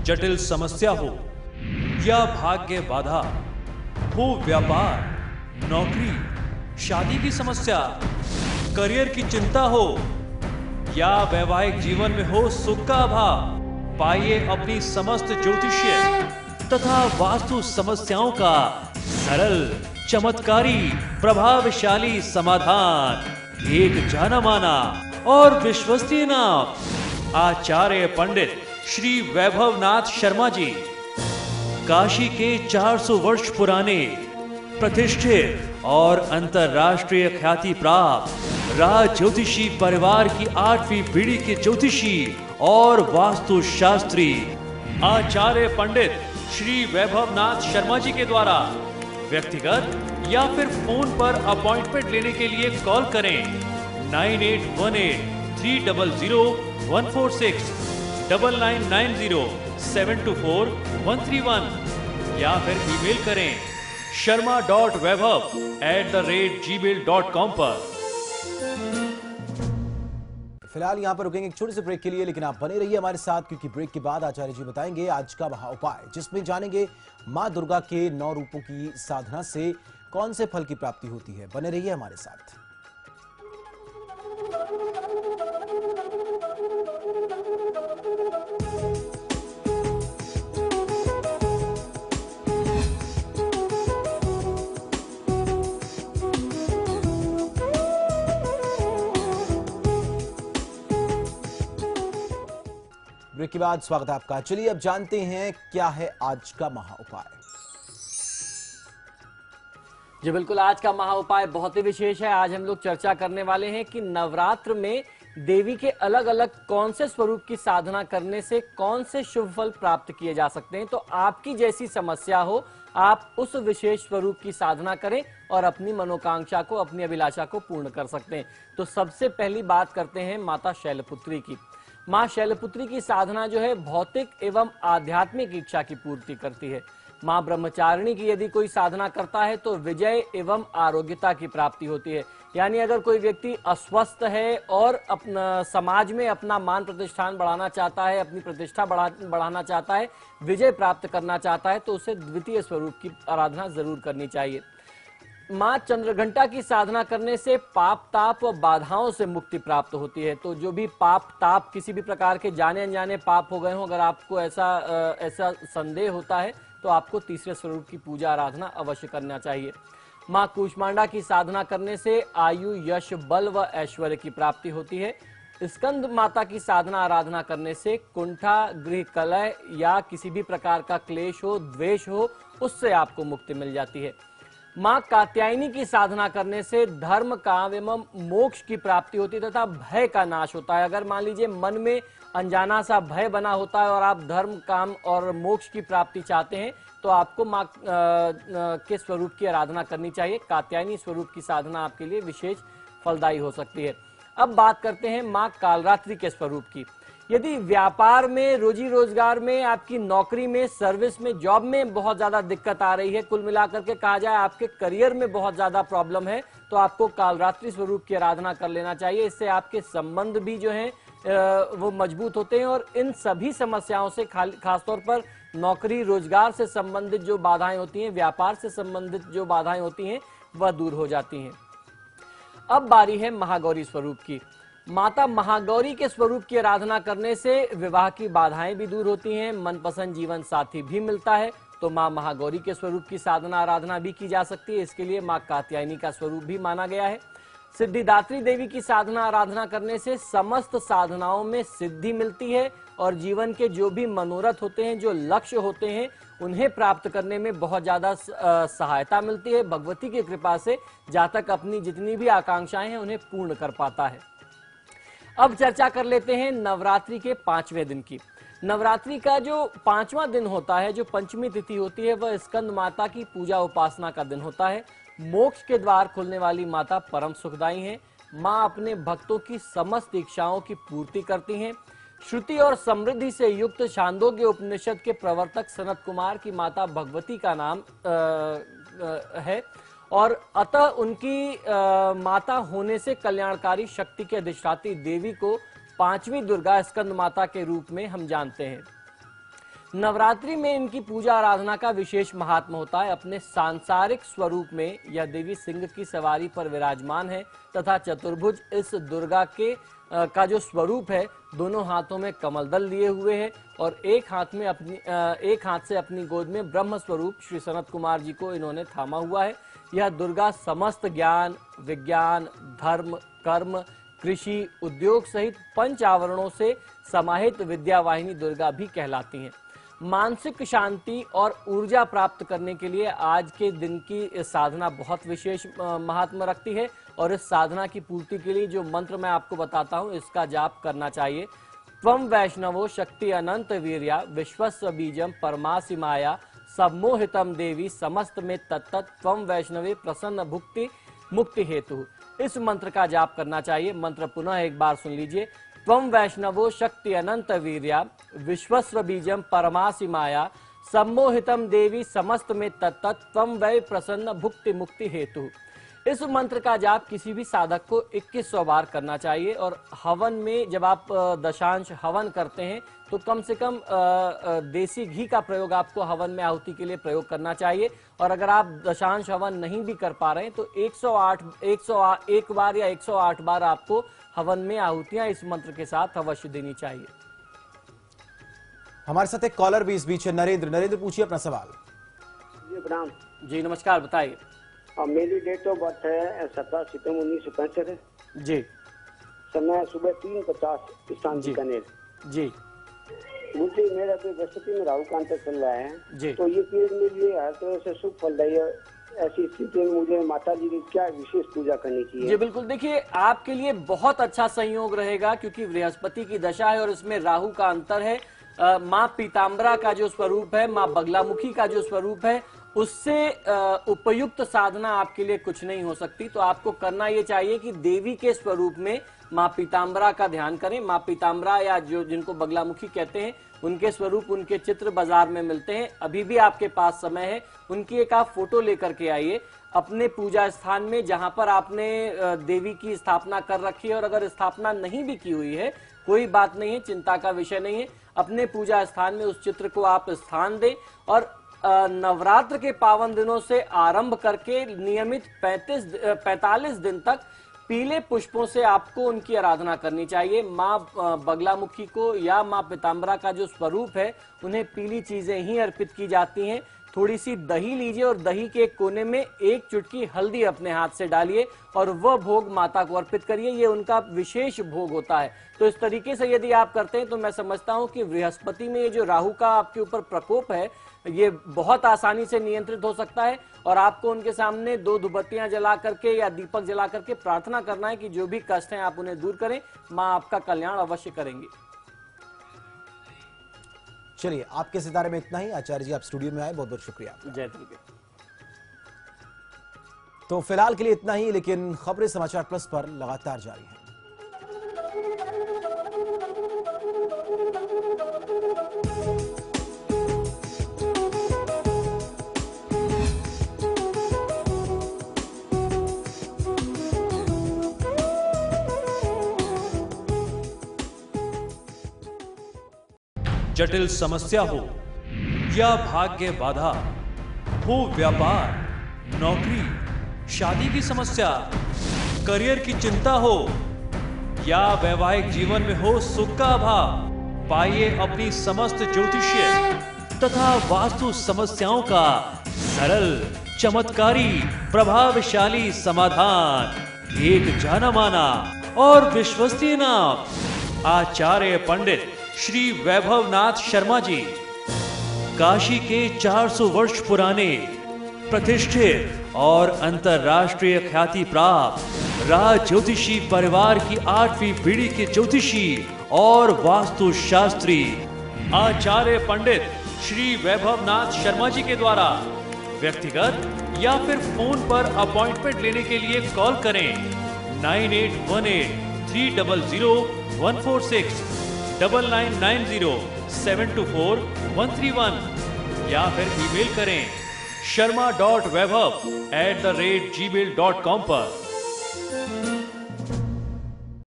जटिल समस्या हो या भाग्य बाधा हो, व्यापार, नौकरी, शादी की समस्या, करियर की चिंता हो या वैवाहिक जीवन में हो सुख का अभाव, पाइए अपनी समस्त ज्योतिषीय तथा वास्तु समस्याओं का सरल, चमत्कारी, प्रभावशाली समाधान। एक जाना माना और विश्वसनीय नाम, आचार्य पंडित श्री वैभवनाथ शर्मा जी, काशी के 400 वर्ष पुराने प्रतिष्ठित और अंतरराष्ट्रीय ख्याति प्राप्त राज ज्योतिषी परिवार की 8वीं पीढ़ी के ज्योतिषी और वास्तु शास्त्री आचार्य पंडित श्री वैभवनाथ शर्मा जी के द्वारा व्यक्तिगत या फिर फोन पर अपॉइंटमेंट लेने के लिए कॉल करें 9818300146, 9990724131 या फिर ईमेल करें sharma.vaibhav@gmail.com पर। फिलहाल यहाँ पर रुकेंगे एक छोटे से ब्रेक के लिए, लेकिन आप बने रहिए हमारे साथ, क्योंकि ब्रेक के बाद आचार्य जी बताएंगे आज का महा उपाय, जिसमें जानेंगे मां दुर्गा के 9 रूपों की साधना से कौन से फल की प्राप्ति होती है। बने रहिए हमारे साथ। ब्रेक के बाद स्वागत है आपका। चलिए अब जानते हैं क्या है आज का महा उपाय। जी बिल्कुल, आज का महा उपाय बहुत ही विशेष है। आज हम लोग चर्चा करने वाले हैं कि नवरात्र में देवी के अलग अलग कौन से स्वरूप की साधना करने से कौन से शुभ फल प्राप्त किए जा सकते हैं। तो आपकी जैसी समस्या हो, आप उस विशेष स्वरूप की साधना करें और अपनी मनोकांक्षा को, अपनी अभिलाषा को पूर्ण कर सकते हैं। तो सबसे पहली बात करते हैं माता शैलपुत्री की। मां शैलपुत्री की साधना जो है भौतिक एवं आध्यात्मिक इच्छा की पूर्ति करती है। मां ब्रह्मचारिणी की यदि कोई साधना करता है तो विजय एवं आरोग्यता की प्राप्ति होती है। यानी अगर कोई व्यक्ति अस्वस्थ है और अपना समाज में अपना मान प्रतिष्ठान बढ़ाना चाहता है, अपनी प्रतिष्ठा बढ़ाना चाहता है, विजय प्राप्त करना चाहता है, तो उसे द्वितीय स्वरूप की आराधना जरूर करनी चाहिए। मां चंद्रघंटा की साधना करने से पाप ताप व बाधाओं से मुक्ति प्राप्त होती है। तो जो भी पाप ताप, किसी भी प्रकार के जाने अनजाने पाप हो गए हो, अगर आपको ऐसा संदेह होता है तो आपको तीसरे स्वरूप की पूजा आराधना अवश्य करना चाहिए। मां कूष्मांडा की साधना करने से आयु, यश, बल व ऐश्वर्य की प्राप्ति होती है। स्कंद माता की साधना आराधना करने से कुंठा, गृह कलह या किसी भी प्रकार का क्लेश हो, द्वेष हो, उससे आपको मुक्ति मिल जाती है। मां कात्यायनी की साधना करने से धर्म, काम एवं मोक्ष की प्राप्ति होती है तथा भय का नाश होता है। अगर मान लीजिए मन में अनजाना सा भय बना होता है और आप धर्म, काम और मोक्ष की प्राप्ति चाहते हैं, तो आपको मां के स्वरूप की आराधना करनी चाहिए। कात्यायनी स्वरूप की साधना आपके लिए विशेष फलदायी हो सकती है। अब बात करते हैं मां कालरात्रि के स्वरूप की। यदि व्यापार में, रोजी रोजगार में, आपकी नौकरी में, सर्विस में, जॉब में बहुत ज्यादा दिक्कत आ रही है, कुल मिलाकर के कहा जाए आपके करियर में बहुत ज्यादा प्रॉब्लम है, तो आपको कालरात्रि स्वरूप की आराधना कर लेना चाहिए। इससे आपके संबंध भी जो हैं वो मजबूत होते हैं और इन सभी समस्याओं से, खासतौर पर नौकरी रोजगार से संबंधित जो बाधाएं होती हैं, व्यापार से संबंधित जो बाधाएं होती हैं, वह दूर हो जाती हैं। अब बारी है महागौरी स्वरूप की। माता महागौरी के स्वरूप की आराधना करने से विवाह की बाधाएं भी दूर होती हैं, मनपसंद जीवन साथी भी मिलता है। तो मां महागौरी के स्वरूप की साधना आराधना भी की जा सकती है। इसके लिए मां कात्यायनी का स्वरूप भी माना गया है। सिद्धिदात्री देवी की साधना आराधना करने से समस्त साधनाओं में सिद्धि मिलती है और जीवन के जो भी मनोरथ होते हैं, जो लक्ष्य होते हैं, उन्हें प्राप्त करने में बहुत ज्यादा सहायता मिलती है। भगवती की कृपा से जातक अपनी जितनी भी आकांक्षाएं हैं उन्हें पूर्ण कर पाता है। अब चर्चा कर लेते हैं नवरात्रि के 5वें दिन की। नवरात्रि का जो 5वां दिन होता है, जो पंचमी तिथि होती है, वह स्कंद माता की पूजा उपासना का दिन होता है। मोक्ष के द्वार खोलने वाली माता परम सुखदायी हैं। मां अपने भक्तों की समस्त इच्छाओं की पूर्ति करती हैं। श्रुति और समृद्धि से युक्त छांदोग्य उपनिषद के प्रवर्तक सनत कुमार की माता भगवती का नाम है और अतः उनकी माता होने से कल्याणकारी शक्ति के अधिष्ठात्री देवी को 5वीं दुर्गा स्कंद माता के रूप में हम जानते हैं। नवरात्रि में इनकी पूजा आराधना का विशेष महात्मा होता है। अपने सांसारिक स्वरूप में यह देवी सिंह की सवारी पर विराजमान है तथा चतुर्भुज इस दुर्गा के का जो स्वरूप है, दोनों हाथों में कमल दल लिए हुए है और एक हाथ से अपनी गोद में ब्रह्म स्वरूप श्री सनत कुमार जी को इन्होंने थामा हुआ है। यह दुर्गा समस्त ज्ञान, विज्ञान, धर्म, कर्म, कृषि, उद्योग सहित पंच आवरणों से समाहित विद्यावाहिनी दुर्गा भी कहलाती हैं। मानसिक शांति और ऊर्जा प्राप्त करने के लिए आज के दिन की साधना बहुत विशेष महात्मा रखती है और इस साधना की पूर्ति के लिए जो मंत्र मैं आपको बताता हूं, इसका जाप करना चाहिए। त्वं वैष्णवो शक्ति अनंत वीर्या विश्वस्व बीजम परमासि माया सम्मोहितम देवी समस्त में तत्त त्वं वैष्णवे प्रसन्न भुक्ति मुक्ति हेतु। इस मंत्र का जाप करना चाहिए। मंत्र पुनः एक बार सुन लीजिए। त्वं वैष्णवो शक्ति अनंत वीर्या विश्वस्व बीजम परमासि माया सम्मोहितम देवी समस्त में तत्त त्वं वै प्रसन्न भुक्ति मुक्ति हेतु। इस मंत्र का जाप किसी भी साधक को 2100 बार करना चाहिए और हवन में जब आप दशांश हवन करते हैं तो कम से कम देसी घी का प्रयोग आपको हवन में आहुति के लिए प्रयोग करना चाहिए। और अगर आप दशांश हवन नहीं भी कर पा रहे हैं तो 101 बार या 108 बार आपको हवन में आहुतियां इस मंत्र के साथ अवश्य देनी चाहिए। हमारे साथ एक कॉलर भी इस बीच है, नरेंद्र पूछिए अपना सवाल। जी प्रणाम। जी नमस्कार, बताइए। मेरी डेट ऑफ बर्थ है 17 सितंबर 1965। जी। समय सुबह 3:50 स्थान जी। बीकानेर। जी। मुझे मेरा तो बृहस्पति में राहु कांत चल रहा है जी। तो ये पीरियड मेरे लिए हर तरह से शुभ फल रही है। ऐसी स्थिति में मुझे माता जी की क्या विशेष पूजा करनी चाहिए? जी बिल्कुल, देखिए आपके लिए बहुत अच्छा संयोग रहेगा क्योंकि बृहस्पति की दशा है और इसमें राहु का अंतर है। माँ पीताम्बरा का जो स्वरूप है, माँ बगलामुखी का जो स्वरूप है, उससे उपयुक्त साधना आपके लिए कुछ नहीं हो सकती। तो आपको करना ये चाहिए कि देवी के स्वरूप में माँ पीताम्बरा का ध्यान करें। माँ पीताम्बरा या जो जिनको बगलामुखी कहते हैं, उनके स्वरूप, उनके चित्र बाजार में मिलते हैं। अभी भी आपके पास समय है, उनकी एक आप फोटो लेकर के आइए अपने पूजा स्थान में जहां पर आपने देवी की स्थापना कर रखी है। और अगर स्थापना नहीं भी की हुई है, कोई बात नहीं है, चिंता का विषय नहीं है। अपने पूजा स्थान में उस चित्र को आप स्थान दें और नवरात्र के पावन दिनों से आरंभ करके नियमित 45 दिन तक पीले पुष्पों से आपको उनकी आराधना करनी चाहिए। माँ बगलामुखी को या माँ पीताम्बरा का जो स्वरूप है, उन्हें पीली चीजें ही अर्पित की जाती हैं। थोड़ी सी दही लीजिए और दही के कोने में एक चुटकी हल्दी अपने हाथ से डालिए और वह भोग माता को अर्पित करिए। ये उनका विशेष भोग होता है। तो इस तरीके से यदि आप करते हैं तो मैं समझता हूं कि बृहस्पति में ये जो राहु का आपके ऊपर प्रकोप है, ये बहुत आसानी से नियंत्रित हो सकता है। और आपको उनके सामने 2 धूपबत्तियां जला करके या दीपक जला करके प्रार्थना करना है कि जो भी कष्ट हैं आप उन्हें दूर करें। माँ आपका कल्याण अवश्य करेंगे। चलिए, आपके सितारे में इतना ही। आचार्य जी, आप स्टूडियो में आए, बहुत बहुत शुक्रिया। जय दुर्गे। तो फिलहाल के लिए इतना ही, लेकिन खबरें समाचार प्लस पर लगातार जारी हैं। जटिल समस्या हो या भाग्य बाधा हो, व्यापार, नौकरी, शादी की समस्या, करियर की चिंता हो या वैवाहिक जीवन में हो सुख का अभाव, पाइए अपनी समस्त ज्योतिषीय तथा वास्तु समस्याओं का सरल, चमत्कारी, प्रभावशाली समाधान। एक जाना माना और विश्वसनीय नाम, आचार्य पंडित श्री वैभवनाथ शर्मा जी। काशी के 400 वर्ष पुराने, प्रतिष्ठित और अंतरराष्ट्रीय ख्याति प्राप्त राज ज्योतिषी परिवार की 8वीं पीढ़ी के ज्योतिषी और वास्तु शास्त्री आचार्य पंडित श्री वैभवनाथ शर्मा जी के द्वारा व्यक्तिगत या फिर फोन पर अपॉइंटमेंट लेने के लिए कॉल करें 9818 300 146, 9990 724 131 या फिर ईमेल करें sharma.vaibhav@gmail.com पर।